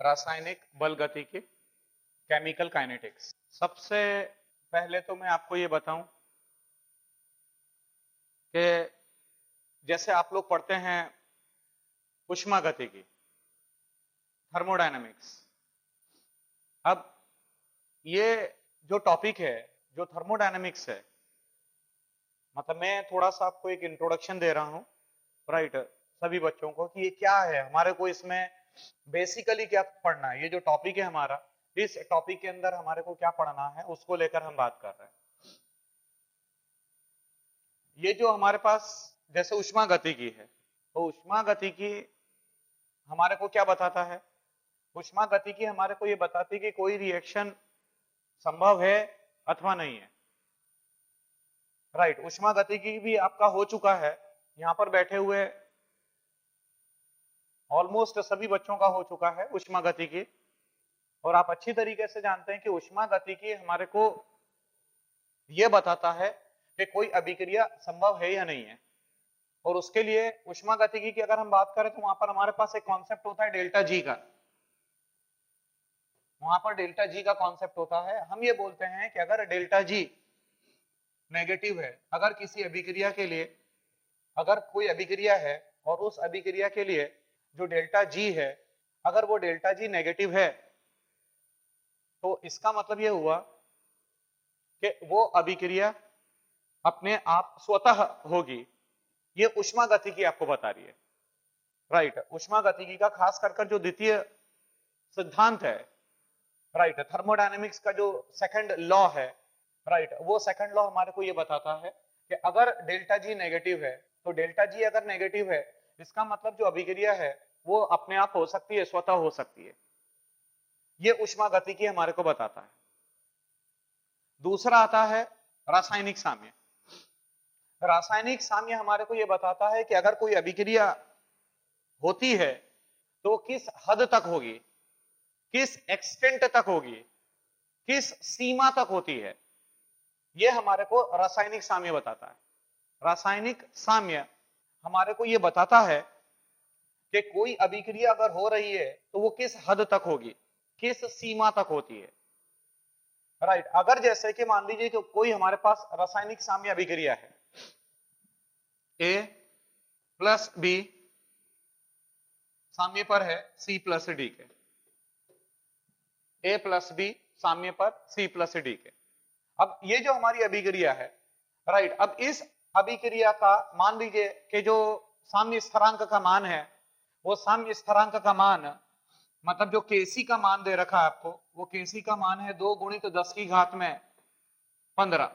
रासायनिक बल गतिकी, केमिकल काइनेटिक्स। सबसे पहले तो मैं आपको ये बताऊं कि जैसे आप लोग पढ़ते हैं उष्मागतिकी, थर्मोडायनामिक्स। अब ये जो टॉपिक है, जो थर्मोडायनामिक्स है, मतलब मैं थोड़ा सा आपको एक इंट्रोडक्शन दे रहा हूं, राइट, सभी बच्चों को कि ये क्या है, हमारे को इसमें बेसिकली क्या पढ़ना है। ये जो टॉपिक है हमारा, इस टॉपिक के अंदर हमारे को क्या पढ़ना है उसको लेकर हम बात कर रहे हैं। ये जो हमारे पास जैसे उष्मागतिकी है, तो उष्मागतिकी हमारे को क्या बताता है? उष्मागतिकी हमारे को ये बताती है कि कोई रिएक्शन संभव है अथवा नहीं है, राइट। उष्मागतिकी भी आपका हो चुका है, यहां पर बैठे हुए ऑलमोस्ट सभी बच्चों का हो चुका है उष्मागतिकी, और आप अच्छी तरीके से जानते हैं कि उष्मागतिकी हमारे को यह बताता है कि कोई अभिक्रिया संभव है या नहीं है। और उसके लिए उष्मागतिकी की अगर हम बात करें तो वहां पर हमारे पास एक कॉन्सेप्ट होता है डेल्टा जी का। वहां पर डेल्टा जी का कॉन्सेप्ट होता है। हम ये बोलते हैं कि अगर डेल्टा जी नेगेटिव है, अगर किसी अभिक्रिया के लिए, अगर कोई अभिक्रिया है और उस अभिक्रिया के लिए जो डेल्टा जी है, अगर वो डेल्टा जी नेगेटिव है, तो इसका मतलब ये हुआ कि वो अभिक्रिया अपने आप स्वतः होगी। ये उष्मागतिकी आपको बता रही है, राइट। उष्मागतिकी का खास कर जो द्वितीय सिद्धांत है, राइट, थर्मोडायनेमिक्स का जो सेकंड लॉ है, राइट, वो सेकंड लॉ हमारे को ये बताता है कि अगर डेल्टा जी नेगेटिव है, तो डेल्टा जी अगर नेगेटिव है, इसका मतलब जो अभिक्रिया है वो अपने आप हो सकती है, स्वतः हो सकती है। ये उष्मागतिकी हमारे को बताता है। दूसरा आता है रासायनिक साम्य। रासायनिक साम्य हमारे को यह बताता है कि अगर कोई अभिक्रिया होती है तो किस हद तक होगी, किस एक्सटेंट तक होगी, किस सीमा तक होती है। यह हमारे को रासायनिक साम्य बताता है। रासायनिक साम्य हमारे को यह बताता है कि कोई अभिक्रिया अगर हो रही है तो वो किस हद तक होगी, किस सीमा तक होती है, राइट। अगर जैसे कि मान लीजिए कि कोई हमारे पास रासायनिक साम्य अभिक्रिया है, ए प्लस बी साम्य पर है सी प्लस डी के, ए प्लस बी साम्य पर सी प्लस डी के। अब ये जो हमारी अभिक्रिया है, राइट, अब इस अभिक्रिया का मान लीजिए कि जो साम्य स्थिरांक का मान है, वो साम्य स्थिरांक का मान, मतलब जो केसी का मान दे रखा है आपको, वो केसी का मान है 2 गुणित 10 की घात में 15।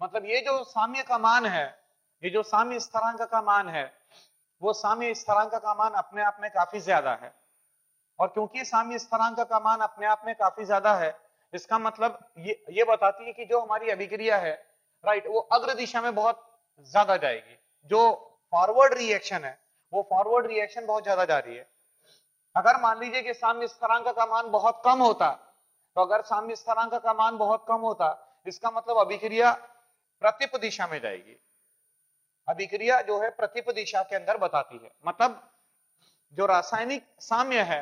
मतलब ये जो साम्य का मान है, ये जो साम्य स्थिरांक का मान है, वो साम्य स्थिरांक का मान अपने आप में काफी ज्यादा है। और क्योंकि साम्य स्थिरांक का मान अपने आप में काफी ज्यादा है, इसका मतलब ये बताती है कि जो हमारी अभिक्रिया है, राइट, वो अग्र दिशा में बहुत ज्यादा जाएगी। जो फॉरवर्ड रिएक्शन है, वो फॉरवर्ड रिएक्शन बहुत ज्यादा जा रही है। अगर मान लीजिए कि साम्य स्थिरांक का मान बहुत कम होता, तो अगर साम्य स्थिरांक का मान बहुत कम होता, इसका मतलब अभिक्रिया प्रतिप दिशा में जाएगी। अभिक्रिया जो है प्रतिप दिशा के अंदर बताती है। मतलब जो रासायनिक साम्य है,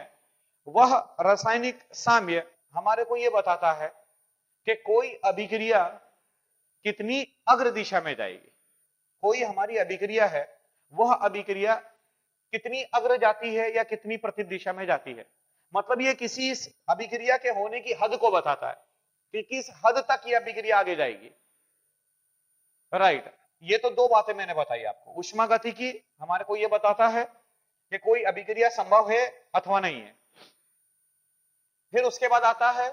वह रासायनिक साम्य हमारे को यह बताता है कि कोई अभिक्रिया कितनी अग्र दिशा में जाएगी। कोई हमारी अभिक्रिया है, वह अभिक्रिया कितनी अग्र जाती है या कितनी प्रतिप दिशा में जाती है। मतलब ये किसी इस अभिक्रिया के होने की हद को बताता है कि किस हद तक यह अभिक्रिया आगे जाएगी, राइट। ये तो दो बातें मैंने बताई आपको। उष्मागतिकी हमारे को यह बताता है कि कोई अभिक्रिया संभव है अथवा नहीं है। फिर उसके बाद आता है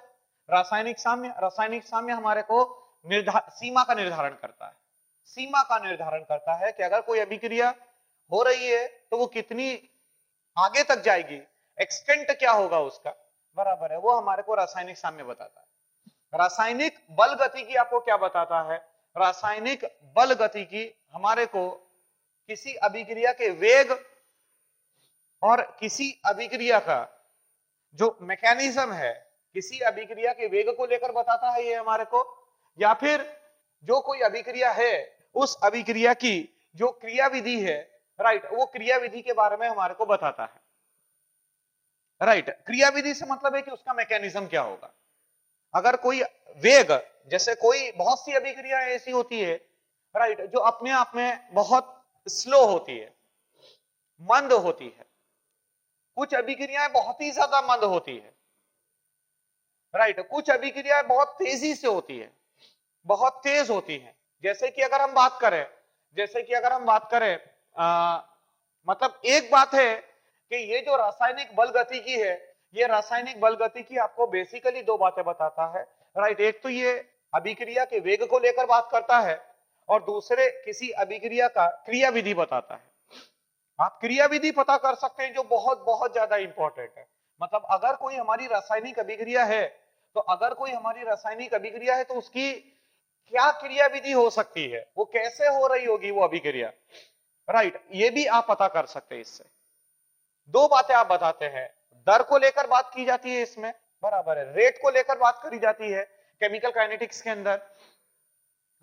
रासायनिक साम्य। रासायनिक साम्य हमारे को सीमा का निर्धारण करता है। सीमा का निर्धारण करता है कि अगर कोई अभिक्रिया हो रही है तो वो कितनी आगे तक जाएगी, एक्सटेंट क्या होगा उसका, बराबर है, वो हमारे को रासायनिक साम्य बताता है। रासायनिक बल गतिकी आपको क्या बताता है? रासायनिक बल गतिकी हमारे को किसी अभिक्रिया के वेग और किसी अभिक्रिया का जो मैकेनिज्म है, किसी अभिक्रिया के वेग को लेकर बताता है ये हमारे को, या फिर जो कोई अभिक्रिया है उस अभिक्रिया की जो क्रियाविधि है, राइट, वो क्रियाविधि के बारे में हमारे को बताता है। राइट। क्रियाविधि से मतलब है कि उसका मैकेनिज्म क्या होगा। अगर कोई वेग, जैसे कोई बहुत सी अभिक्रिया ऐसी होती है राइट, जो अपने आप में बहुत स्लो होती है, मंद होती है। कुछ अभिक्रियाएं बहुत ही ज्यादा मंद होती है राइट। कुछ अभिक्रियाएं बहुत तेजी से होती है, बहुत तेज होती है। जैसे कि अगर हम बात करें, मतलब एक बात है कि ये जो रासायनिक बल गतिकी है, ये रासायनिक बल गतिकी आपको बेसिकली दो बातें बताता है राइट। एक तो ये अभिक्रिया के वेग को लेकर बात करता है और दूसरे किसी अभिक्रिया का क्रियाविधि बताता है। आप क्रियाविधि पता कर सकते हैं जो बहुत बहुत ज्यादा इंपॉर्टेंट है। मतलब अगर कोई हमारी रासायनिक अभिक्रिया है तो उसकी क्या क्रियाविधि हो सकती है, वो कैसे हो रही होगी वो अभिक्रिया राइट, ये भी आप पता कर सकते हैं इससे। दो बातें आप बताते हैं, दर को लेकर बात की जाती है इसमें, बराबर है, रेट को लेकर बात करी जाती है केमिकल काइनेटिक्स के अंदर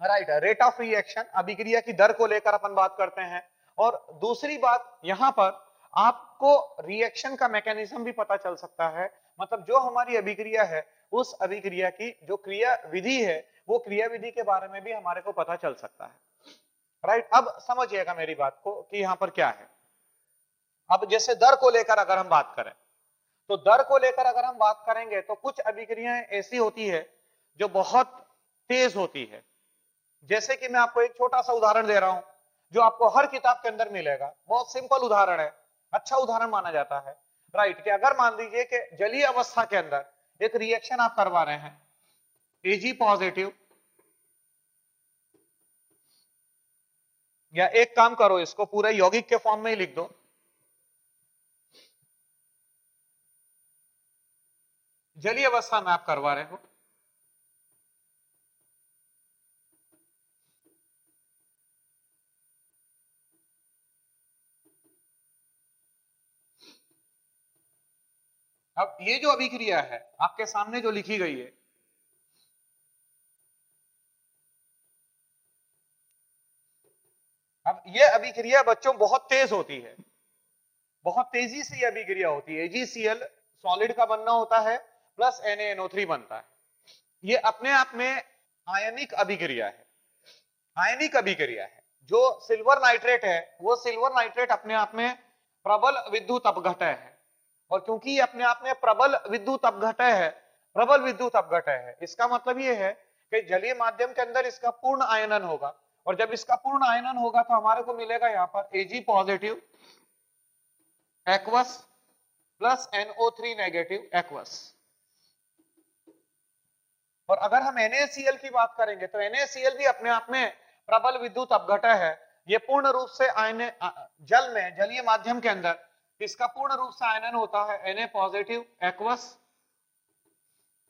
राइट। रेट ऑफ रिएक्शन, अभिक्रिया की दर को लेकर अपन बात करते हैं। और दूसरी बात यहां पर आपको रिएक्शन का मैकेनिज्म भी पता चल सकता है। मतलब जो हमारी अभिक्रिया है उस अभिक्रिया की जो क्रिया विधि है वो क्रिया विधि के बारे में भी हमारे को पता चल सकता है राइट। अब समझिएगा मेरी बात को कि यहां पर क्या है। अब जैसे दर को लेकर अगर हम बात करें तो दर को लेकर अगर हम बात करेंगे तो कुछ अभिक्रियाएं ऐसी होती है जो बहुत तेज होती है। जैसे कि मैं आपको एक छोटा सा उदाहरण दे रहा हूं जो आपको हर किताब के अंदर मिलेगा, बहुत सिंपल उदाहरण है, अच्छा उदाहरण माना जाता है राइट। कि अगर मान लीजिए कि जलीय अवस्था के अंदर एक रिएक्शन आप करवा रहे हैं, Ag पॉजिटिव, या एक काम करो इसको पूरे यौगिक के फॉर्म में ही लिख दो, जलीय अवस्था में आप करवा रहे हो, अब ये जो अभिक्रिया है आपके सामने जो लिखी गई है, अब ये अभिक्रिया बच्चों बहुत तेज होती है, बहुत तेजी से ये अभिक्रिया होती है। AgCl सॉलिड का बनना होता है प्लस NaNO3 बनता है। ये अपने आप में आयनिक अभिक्रिया है, आयनिक अभिक्रिया है। जो सिल्वर नाइट्रेट है वो सिल्वर नाइट्रेट अपने आप में प्रबल विद्युत अपघटय है। और क्योंकि ये अपने आप में प्रबल विद्युत अपघटय है, इसका मतलब ये है कि जलीय माध्यम के अंदर इसका पूर्ण आयनन होगा। और जब इसका पूर्ण आयनन होगा तो हमारे को मिलेगा यहाँ पर Ag positive aqueous plus NO3 negative aqueous. और अगर हम NaCl की बात करेंगे तो NaCl भी अपने आप में प्रबल विद्युत अपघटय है। ये पूर्ण रूप से जल में, जलीय माध्यम के अंदर इसका पूर्ण रूप से आयनन होता है Na पॉजिटिव एक्वस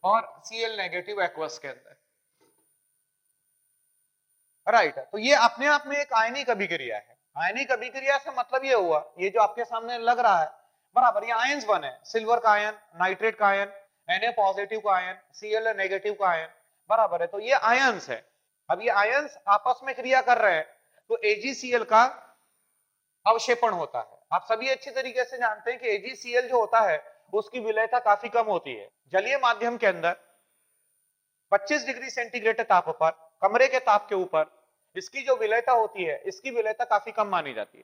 और Cl नेगेटिव एक्वस के अंदर राइट। तो ये अपने आप में एक आयनिक अभिक्रिया है। आयनिक अभिक्रिया से मतलब ये हुआ, ये जो आपके सामने लग रहा है बराबर, ये आयंस बने, सिल्वर का आयन, नाइट्रेट का आयन, Na पॉजिटिव का आयन, Cl नेगेटिव का आयन, बराबर है। तो ये आयंस है। अब ये आयंस आपस में क्रिया कर रहे हैं तो AgCl का अवक्षेपण होता है। आप सभी अच्छी तरीके से जानते हैं कि AgCl जो होता है उसकी विलयता काफी कम होती है। जलीय माध्यम के अंदर 25 डिग्री सेंटीग्रेड ताप पर, कमरे के ताप के ऊपर इसकी जो विलयता होती है, इसकी विलयता काफी कम मानी जाती है।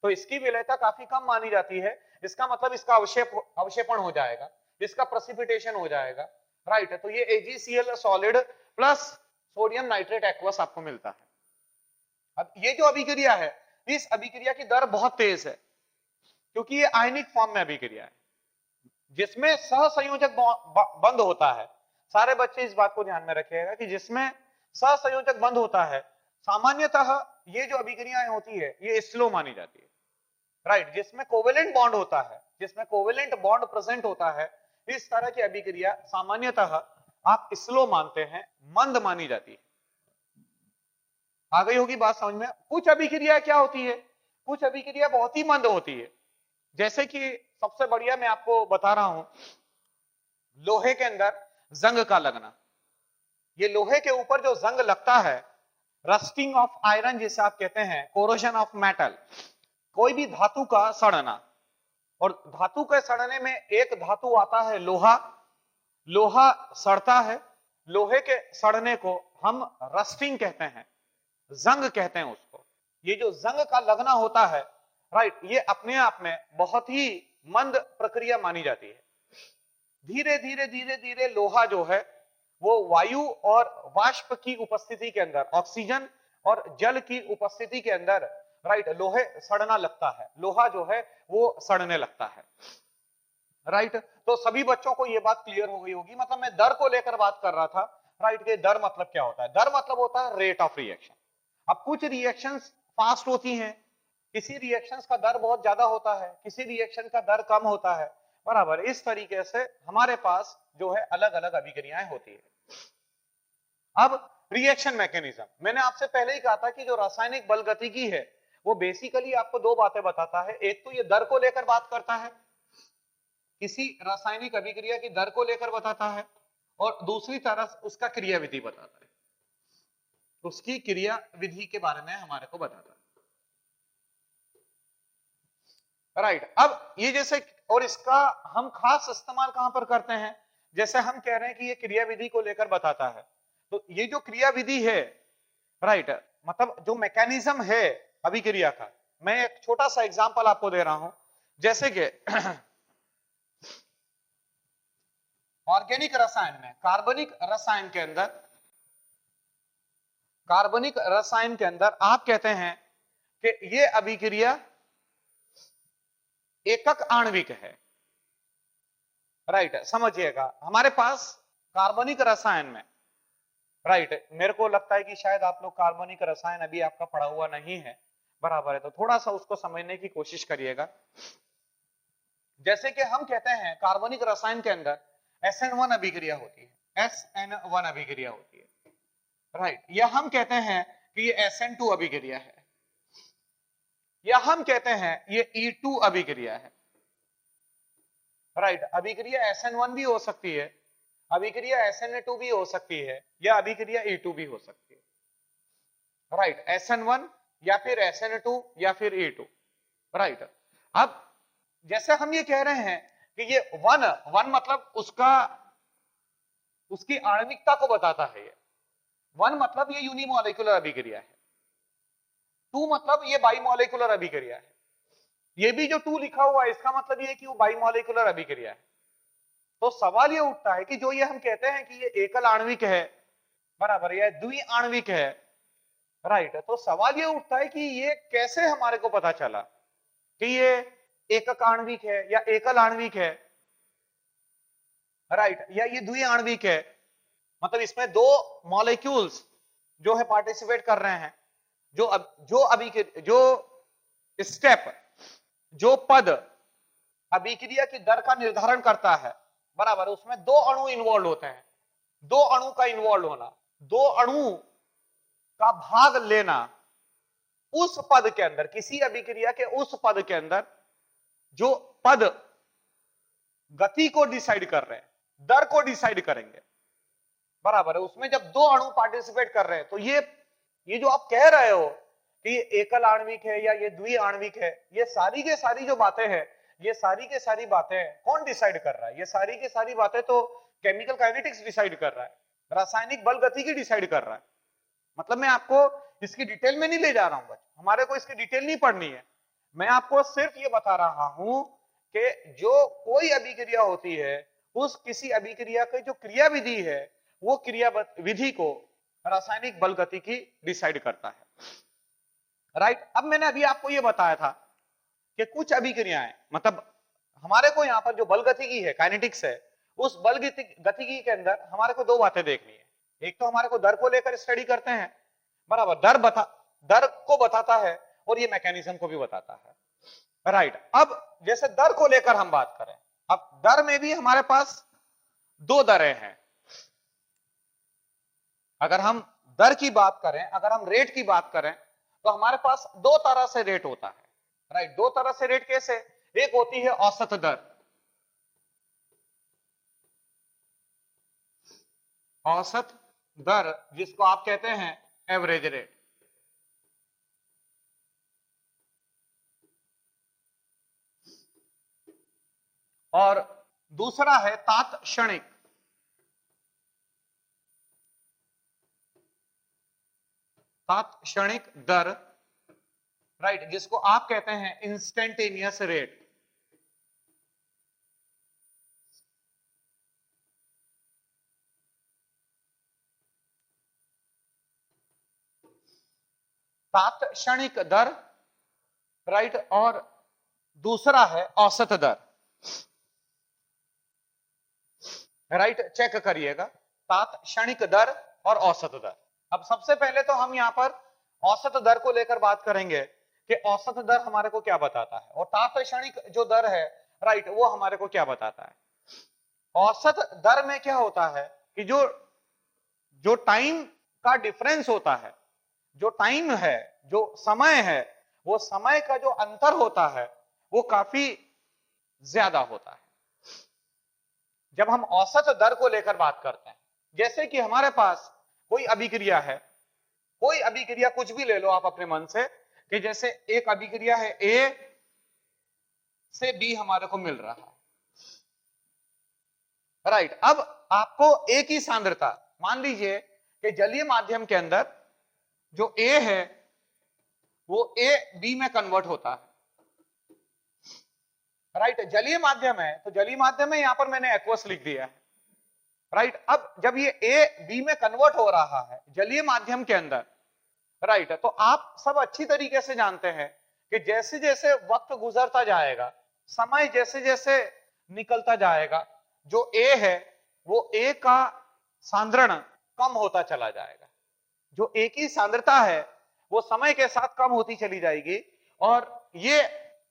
तो इसकी विलयता काफी कम मानी जाती है, इसका मतलब इसका अवक्षेपण हो जाएगा, इसका प्रेसिपिटेशन हो जाएगा राइट। तो ये AgCl solid plus sodium nitrate aqueous आपको मिलता है। अब ये जो अभिक्रिया है, इस अभिक्रिया की दर बहुत तेज है क्योंकि ये आयनिक फॉर्म में अभिक्रिया है जिसमें सहसंयोजक बंद होता है। सारे बच्चे इस बात को ध्यान में रखिएगा कि जिसमें सहसंयोजक बंद होता है, सामान्यतः ये जो अभिक्रियाएं होती है ये स्लो मानी जाती है राइट। जिसमें कोवेलेंट बॉन्ड होता है, जिसमें कोवेलेंट बॉन्ड प्रेजेंट होता है, इस तरह की अभिक्रिया सामान्यतः आप स्लो मानते हैं, मंद मानी जाती है। आ गई होगी बात समझ में। कुछ अभिक्रिया क्या होती है, कुछ अभिक्रिया बहुत ही मंद होती है। जैसे कि सबसे बढ़िया मैं आपको बता रहा हूं, लोहे के अंदर जंग का लगना। ये लोहे के ऊपर जो जंग लगता है, रस्टिंग ऑफ आयरन जिसे आप कहते हैं, कोरोजन ऑफ मेटल, कोई भी धातु का सड़ना, और धातु के सड़ने में एक धातु आता है लोहा, लोहा सड़ता है, लोहे के सड़ने को हम रस्टिंग कहते हैं, जंग कहते हैं उसको। ये जो जंग का लगना होता है, राइट, ये अपने आप में बहुत ही मंद प्रक्रिया मानी जाती है। धीरे धीरे धीरे धीरे लोहा जो है वो वायु और वाष्प की उपस्थिति के अंदर, ऑक्सीजन और जल की उपस्थिति के अंदर, राइट, लोहे सड़ना लगता है, लोहा जो है वो सड़ने लगता है, राइट। तो सभी बच्चों को ये बात क्लियर हो गई होगी। मतलब मैं दर को लेकर बात कर रहा था, राइट, कि दर मतलब क्या होता है। दर मतलब होता है रेट ऑफ रिएक्शन। अब कुछ रिएक्शंस फास्ट होती हैं, किसी रिएक्शंस का दर बहुत ज्यादा होता है, किसी रिएक्शन का दर कम होता है, बराबर। इस तरीके से हमारे पास जो है अलग अलग अभिक्रियाएं होती है। अब रिएक्शन मैकेनिज्म, मैंने आपसे पहले ही कहा था कि जो रासायनिक बल गतिकी है वो बेसिकली आपको दो बातें बताता है। एक तो ये दर को लेकर बात करता है, किसी रासायनिक अभिक्रिया की दर को लेकर बताता है, और दूसरी तरफ उसका क्रियाविधि बताता है, उसकी क्रिया विधि के बारे में हमारे को बताता है, राइट। अब ये जैसे, और इसका हम खास इस्तेमाल कहां पर करते हैं, जैसे हम कह रहे हैं कि ये क्रिया विधि को लेकर बताता है, तो ये जो क्रिया विधि है, राइट, मतलब जो मैकेनिज्म है अभिक्रिया का, मैं एक छोटा सा एग्जांपल आपको दे रहा हूं। जैसे कि ऑर्गेनिक रसायन में, कार्बनिक रसायन के अंदर, कार्बनिक रसायन के अंदर आप कहते हैं कि ये अभिक्रिया एकक आणविक है, राइट। समझिएगा, हमारे पास कार्बनिक रसायन में, राइट, मेरे को लगता है कि शायद आप लोग कार्बनिक रसायन अभी आपका पढ़ा हुआ नहीं है, बराबर है, तो थोड़ा सा उसको समझने की कोशिश करिएगा। जैसे कि हम कहते हैं कार्बनिक रसायन के अंदर SN1 अभिक्रिया होती है, SN1 अभिक्रिया होती है, राइट, या हम कहते हैं कि ये SN2 अभिक्रिया है, या हम कहते हैं ये E2 अभिक्रिया है, राइट। अभिक्रिया SN1 भी हो सकती है, अभिक्रिया SN2 भी हो सकती है, या अभिक्रिया E2 भी हो सकती है, राइट। SN1 या फिर SN2 या फिर E2, राइट। अब जैसे हम ये कह रहे हैं कि ये वन मतलब उसकी आणविकता को बताता है, ये वन मतलब ये यूनिमोलिकुलर अभिक्रिया है, टू मतलब ये बाइमोलिकुलर अभिक्रिया है, ये भी जो टू लिखा हुआ है इसका मतलब ये कि वो बाइमोलिकुलर अभिक्रिया है। तो सवाल ये उठता है कि जो ये हम कहते हैं कि ये एकल आणविक है, बराबर, या द्वि आणविक है, राइट, तो सवाल ये उठता है कि ये कैसे हमारे को पता चला कि ये एकक आणविक है या एकल आणविक है, राइट, या ये द्वि आणविक है। मतलब इसमें दो मॉलिक्यूल्स जो है पार्टिसिपेट कर रहे हैं, जो स्टेप, जो पद अभिक्रिया की दर का निर्धारण करता है, बराबर, उसमें दो अणु इन्वॉल्व होते हैं। दो अणु का इन्वॉल्व होना, दो अणु का भाग लेना उस पद के अंदर, किसी अभिक्रिया के उस पद के अंदर जो पद गति को डिसाइड कर रहे हैं, दर को डिसाइड करेंगे, बराबर है। उसमें जब दो अणु पार्टिसिपेट कर रहे हैं तो ये जो आप कह रहे हो कि ये एकल आणविक है या ये द्वि आणविक है, ये सारी के सारी जो बातें हैं, ये सारी के सारी बातें कौन डिसाइड कर रहा है? ये सारी के सारी बातें तो केमिकल काइनेटिक्स डिसाइड कर रहा है, रासायनिक बल गतिकी डिसाइड कर रहा है। मतलब मैं आपको इसकी डिटेल में नहीं ले जा रहा हूं, हमारे को इसकी डिटेल नहीं पढ़नी है, मैं आपको सिर्फ ये बता रहा हूं कि जो कोई अभिक्रिया होती है, उस किसी अभिक्रिया की जो क्रिया विधि है, वो क्रिया विधि को रासायनिक बल गतिकी डिसाइड करता है, राइट। अब मैंने अभी आपको ये बताया था कि कुछ अभिक्रियाएं, मतलब हमारे को यहां पर जो बल गतिकी है, काइनेटिक्स है, उस बल गतिकी के अंदर हमारे को दो बातें देखनी है। एक तो हमारे को दर को लेकर स्टडी करते हैं, बराबर, दर को बताता है और ये मैकेनिज्म को भी बताता है, राइट। अब जैसे दर को लेकर हम बात करें, अब दर में भी हमारे पास दो दरें हैं। अगर हम दर की बात करें, अगर हम रेट की बात करें, तो हमारे पास दो तरह से रेट होता है, राइट। दो तरह से रेट कैसे? एक होती है औसत दर, औसत दर जिसको आप कहते हैं एवरेज रेट, और दूसरा है तात्क्षणिक। तात्क्षणिक दर, राइट, जिसको आप कहते हैं इंस्टेंटेनियस रेट। तात्क्षणिक दर, राइट, और दूसरा है औसत दर। राइट, चेक करिएगा, तात्क्षणिक दर और औसत दर। अब सबसे पहले तो हम यहां पर औसत दर को लेकर बात करेंगे कि औसत दर हमारे को क्या बताता है, और तात्क्षणिक जो दर है, राइट, वो हमारे को क्या बताता है। औसत दर में क्या होता है कि जो जो टाइम का डिफरेंस होता है, जो टाइम है, जो समय है, वो समय का जो अंतर होता है वो काफी ज्यादा होता है जब हम औसत दर को लेकर बात करते हैं। जैसे कि हमारे पास कोई अभिक्रिया है, कोई अभिक्रिया कुछ भी ले लो आप अपने मन से, कि जैसे एक अभिक्रिया है ए से बी हमारे को मिल रहा है, राइट। अब आपको ए की सांद्रता, मान लीजिए कि जलीय माध्यम के अंदर जो ए है वो ए बी में कन्वर्ट होता है, राइट। जलीय माध्यम है तो जलीय माध्यम में यहां पर मैंने एक्वस लिख दिया है, राइट। अब जब ये ए बी में कन्वर्ट हो रहा है जलीय माध्यम के अंदर, राइट, तो आप सब अच्छी तरीके से जानते हैं कि जैसे जैसे वक्त गुजरता जाएगा, समय जैसे जैसे निकलता जाएगा, जो ए है वो ए का सांद्रण कम होता चला जाएगा। जो ए की सांद्रता है वो समय के साथ कम होती चली जाएगी, और ये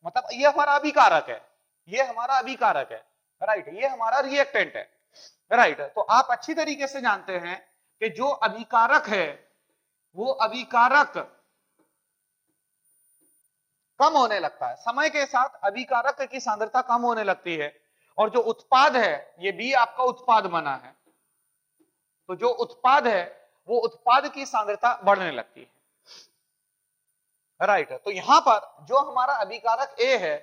मतलब ये हमारा अभिकारक है, ये हमारा अभिकारक है, राइट, ये हमारा रिएक्टेंट है, राइट। तो आप अच्छी तरीके से जानते हैं कि जो अभिकारक है वो अभिकारक कम होने लगता है समय के साथ, अभिकारक की सांद्रता कम होने लगती है, और जो उत्पाद है, ये भी आपका उत्पाद बना है, तो जो उत्पाद है वो उत्पाद की सांद्रता बढ़ने लगती है, राइट। तो यहां पर जो हमारा अभिकारक ए है,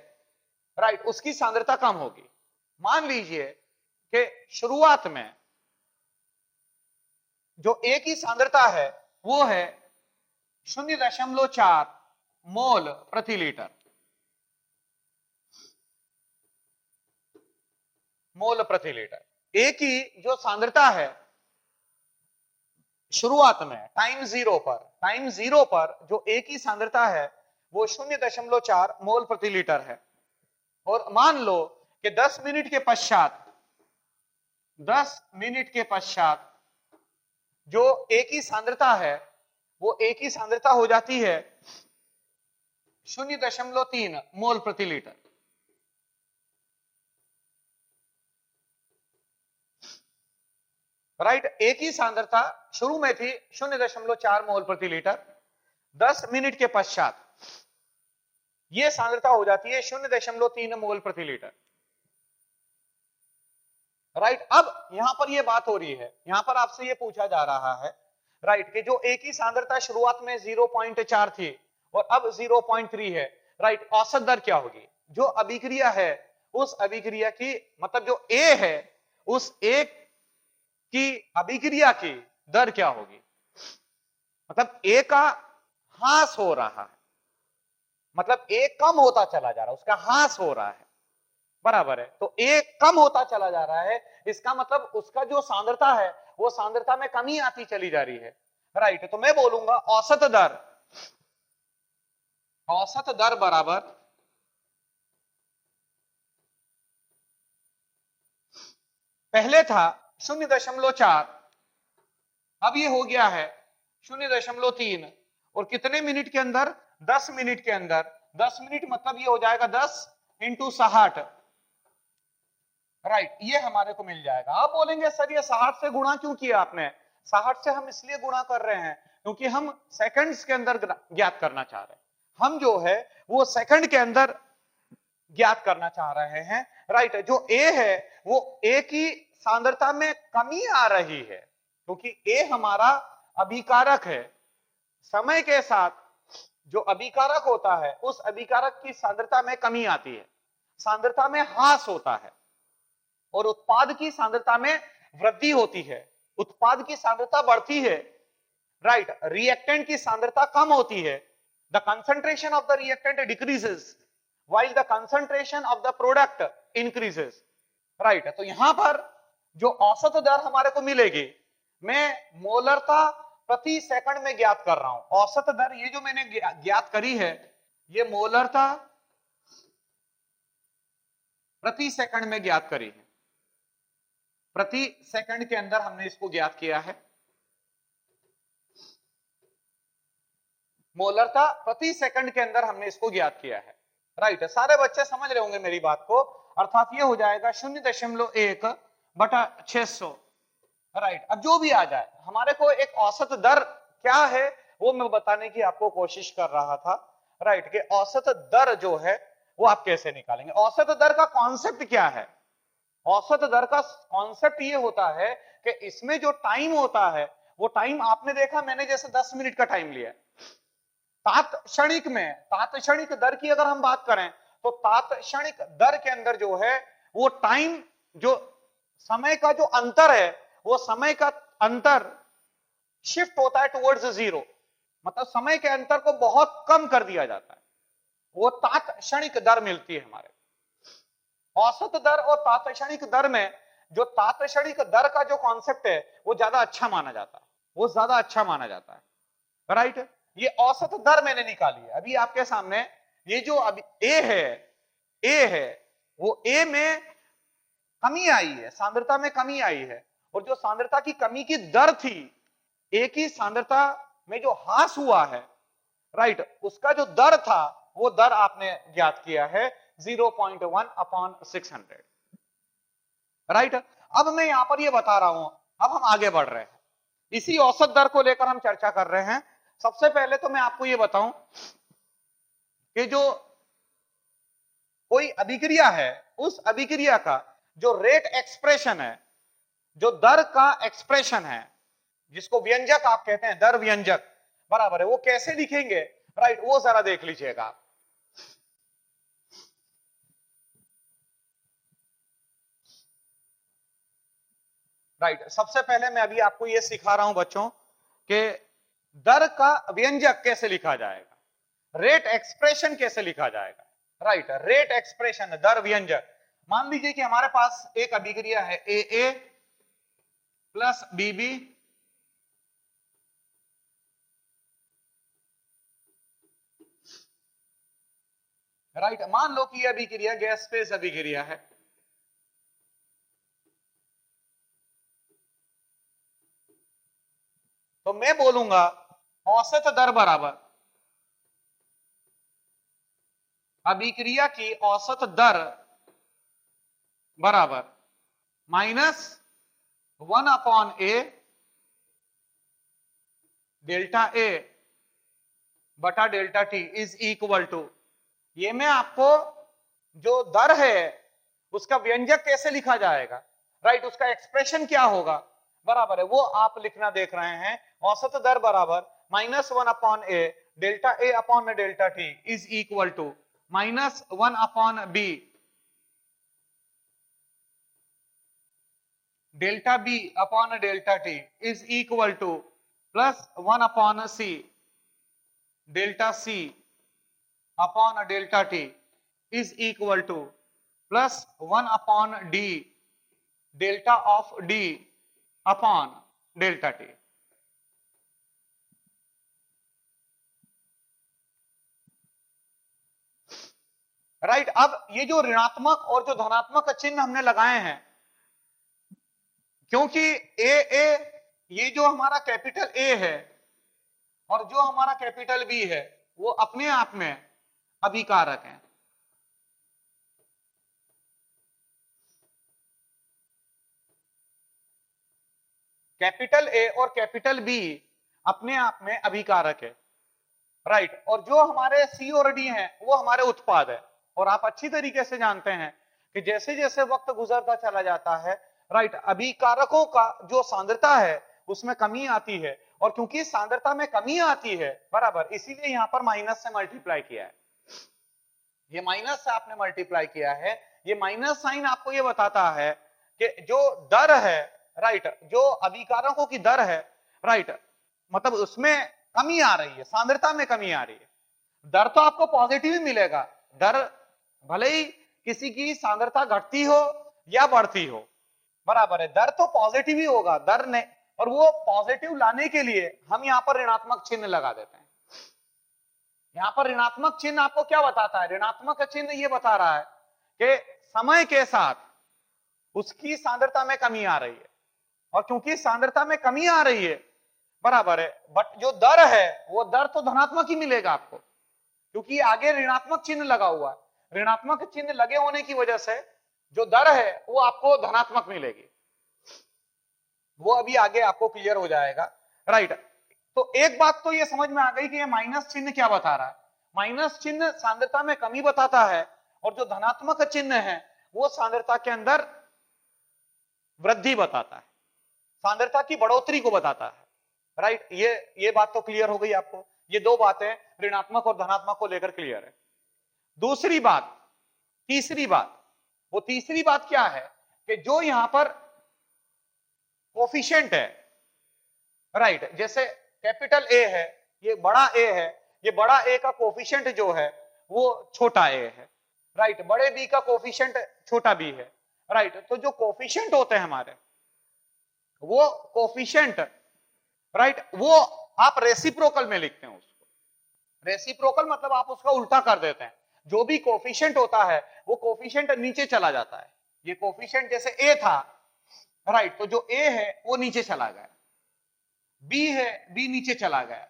राइट, उसकी सांद्रता कम होगी। मान लीजिए कि शुरुआत में जो ए की सांद्रता है वो है 0.4 मोल प्रति लीटर, मोल प्रति लीटर। ए की जो सांद्रता है शुरुआत में टाइम जीरो पर जो ए की सांद्रता है वो 0.4 मोल प्रति लीटर है, और मान लो कि 10 मिनट के पश्चात, 10 मिनट के पश्चात जो ए की सांद्रता है वो ए की सांद्रता हो जाती है 0.3 मोल प्रति लीटर, राइट। ए की सांद्रता शुरू में थी 0.4 मोल प्रति लीटर, 10 मिनट के पश्चात यह सांद्रता हो जाती है 0.3 मोल प्रति लीटर, राइट। अब यहां पर यह बात हो रही है, यहां पर आपसे यह पूछा जा रहा है, राइट, कि जो ए की सांद्रता शुरुआत में 0.4 थी और अब 0.3 है, राइट, औसत दर क्या होगी। जो अभिक्रिया है उस अभिक्रिया की, मतलब जो ए है उस ए की अभिक्रिया की दर क्या होगी, मतलब ए का ह्रास हो रहा है, मतलब ए कम होता चला जा रहा है, उसका ह्रास हो रहा है, बराबर है। तो ए कम होता चला जा रहा है, इसका मतलब उसका जो सांद्रता है वो सांद्रता में कमी आती चली जा रही है, राइट। तो मैं बोलूंगा औसत दर, औसत दर बराबर पहले था 0.4, अब ये हो गया है 0.3, और कितने मिनट के अंदर, 10 मिनट के अंदर। 10 मिनट मतलब ये हो जाएगा 10 × 60, राइट, ये हमारे को मिल जाएगा। आप बोलेंगे सर ये 60 से गुणा क्यों किया आपने। 60 से हम इसलिए गुणा कर रहे हैं क्योंकि हम सेकंड्स के अंदर ज्ञात करना चाह रहे हैं, हम जो है वो सेकंड के अंदर ज्ञात करना चाह रहे हैं, राइट। जो ए है वो ए की सांद्रता में कमी आ रही है क्योंकि ए हमारा अभिकारक है, समय के साथ जो अभिकारक होता है उस अभिकारक की सांद्रता में कमी आती है, सांद्रता में ह्रास होता है, और उत्पाद की सांद्रता में वृद्धि होती है, उत्पाद की सांद्रता बढ़ती है, राइट। रिएक्टेंट की सांद्रता कम होती है, the concentration of the reactant decreases while the concentration of the product increases, right. तो यहां पर जो औसत दर हमारे को मिलेगी, मैं मोलरता प्रति सेकंड में ज्ञात कर रहा हूं। औसत दर ये जो मैंने ज्ञात करी है, ये मोलरता प्रति सेकंड में ज्ञात करी है, प्रति सेकंड के अंदर हमने इसको ज्ञात किया है। मोलरता प्रति सेकंड के अंदर हमने इसको ज्ञात किया है, राइट। सारे बच्चे समझ रहे होंगे मेरी बात को, अर्थात ये हो जाएगा 0.1/600, राइट। अब जो भी आ जाए, हमारे को एक औसत दर क्या है वो मैं बताने की आपको कोशिश कर रहा था, राइट। कि औसत दर जो है वो आप कैसे निकालेंगे। औसत दर का कॉन्सेप्ट क्या है? औसत दर का कॉन्सेप्ट ये होता है कि इसमें जो टाइम होता है वो टाइम आपने देखा, मैंने जैसे 10 मिनट का टाइम लिया, तात्क्षणिक में, तात्क्षणिक दर की अगर हम बात करें तो तात्क्षणिक दर के अंदर जो है वो टाइम, जो समय का जो अंतर है, वो समय का अंतर शिफ्ट होता है टुवर्ड्स जीरो, मतलब समय के अंतर को बहुत कम कर दिया जाता है, वो तात्क्षणिक दर मिलती है हमारे। औसत दर और तात्क्षणिक दर में जो तात्क्षणिक दर का जो कॉन्सेप्ट है वो ज्यादा अच्छा माना जाता है, वो ज्यादा अच्छा माना जाता है, राइट। ये औसत दर मैंने निकाली है अभी आपके सामने। ये जो अभी ए है वो ए में कमी आई है, सांद्रता में कमी आई है, और जो सांद्रता की कमी की दर थी, ए की सांद्रता में जो ह्रास हुआ है, राइट, उसका जो दर था वो दर आपने ज्ञात किया है 0.1/600, राइट। अब मैं यहां पर ये बता रहा हूं, अब हम आगे बढ़ रहे हैं, इसी औसत दर को लेकर हम चर्चा कर रहे हैं। सबसे पहले तो मैं आपको ये बताऊं कि जो कोई अभिक्रिया है, उस अभिक्रिया का जो रेट एक्सप्रेशन है, जो दर का एक्सप्रेशन है, जिसको व्यंजक आप कहते हैं, दर व्यंजक, बराबर है, वो कैसे लिखेंगे, राइट, वो जरा देख लीजिएगा। राइट, सबसे पहले मैं अभी आपको ये सिखा रहा हूं बच्चों कि दर का व्यंजक कैसे लिखा जाएगा, रेट एक्सप्रेशन कैसे लिखा जाएगा, राइट। रेट एक्सप्रेशन, दर व्यंजक। मान लीजिए कि हमारे पास एक अभिक्रिया है ए प्लस बीबी राइट। मान लो कि यह अभिक्रिया गैस फेज अभिक्रिया है, तो मैं बोलूंगा औसत दर बराबर अभिक्रिया की औसत दर बराबर -1/a डेल्टा ए बटा delta T is equal to, ये मैं आपको जो दर है उसका व्यंजक कैसे लिखा जाएगा, राइट, उसका एक्सप्रेशन क्या होगा, बराबर है, वो आप लिखना देख रहे हैं। औसत दर बराबर -1/a delta A upon delta T is equal to -1/b delta B upon delta T is equal to +1/c delta C upon delta T is equal to +1/d delta of d upon delta T. Right, अब ये जो ऋणात्मक और जो धनात्मक चिन्ह हमने लगाए हैं, क्योंकि ए ये जो हमारा कैपिटल ए है और जो हमारा कैपिटल बी है वो अपने आप में अभिकारक हैं, कैपिटल ए और कैपिटल बी अपने आप में अभिकारक है, राइट। और जो हमारे सी और डी हैं वो हमारे उत्पाद है, और आप अच्छी तरीके से जानते हैं कि जैसे जैसे वक्त गुजरता चला जाता है, राइट, अभिकारकों का जो सांद्रता है उसमें कमी आती है, और क्योंकि सांद्रता में कमी आती है, बराबर, इसीलिए यहां पर माइनस से मल्टीप्लाई किया है, ये माइनस से आपने मल्टीप्लाई किया है। ये माइनस साइन आपको ये बताता है कि जो दर है, राइट, जो अभिकारकों की दर है, राइट, मतलब उसमें कमी आ रही है, सांद्रता में कमी आ रही है। दर तो आपको पॉजिटिव ही मिलेगा, दर भले ही किसी की सांद्रता घटती हो या बढ़ती हो, बराबर है, दर तो पॉजिटिव ही होगा, दर ने, और वो पॉजिटिव लाने के लिए हम यहां पर ऋणात्मक चिन्ह लगा देते हैं। यहां पर ऋणात्मक चिन्ह आपको क्या बताता है? ऋणात्मक चिन्ह ये बता रहा है कि समय के साथ उसकी सांद्रता में कमी आ रही है, और क्योंकि सांद्रता में कमी आ रही है, बराबर है, बट जो दर है वो दर तो धनात्मक ही मिलेगा आपको, क्योंकि आगे ऋणात्मक चिन्ह लगा हुआ है। ऋणात्मक चिन्ह लगे होने की वजह से जो दर है वो आपको धनात्मक मिलेगी। वो अभी आगे आपको क्लियर हो जाएगा, राइट। तो एक बात तो ये समझ में आ गई कि ये माइनस चिन्ह क्या बता रहा है। माइनस चिन्ह सांद्रता में कमी बताता है, और जो धनात्मक चिन्ह है वो सांद्रता के अंदर वृद्धि बताता है, सांद्रता की बढ़ोतरी को बताता है, राइट। ये बात तो क्लियर हो गई आपको। ये दो बातें ऋणात्मक और धनात्मक को लेकर क्लियर है। दूसरी बात, तीसरी बात, वो तीसरी बात क्या है कि जो यहां पर कोफिशिएंट है, राइट, जैसे कैपिटल ए है, ये बड़ा ए है, ये बड़ा ए का कोफिशिएंट जो है वो छोटा ए है, राइट, बड़े बी का कोफिशिएंट छोटा बी है, राइट। तो जो कोफिशिएंट होते हैं हमारे, वो कोफिशिएंट, राइट, वो आप रेसिप्रोकल में लिखते हैं उसको। रेसिप्रोकल मतलब आप उसका उल्टा कर देते हैं। जो भी कोफिशिएंट होता है वो कोफिशिएंट नीचे चला जाता है। ये कोफिशिएंट जैसे ए था, राइट, तो जो ए है वो नीचे चला गया, बी है बी नीचे चला गया,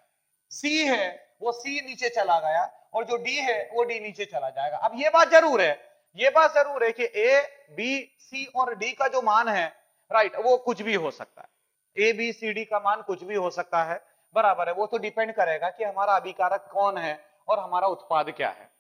सी है वो सी नीचे चला गया, और जो डी है वो डी नीचे चला जाएगा। अब ये बात जरूर है, ये बात जरूर है कि ए बी सी और डी का जो मान है, राइट, वो कुछ भी हो सकता है। ए बी सी डी का मान कुछ भी हो सकता है, बराबर है। वो तो डिपेंड करेगा कि हमारा अभिकारक कौन है और हमारा उत्पाद क्या है।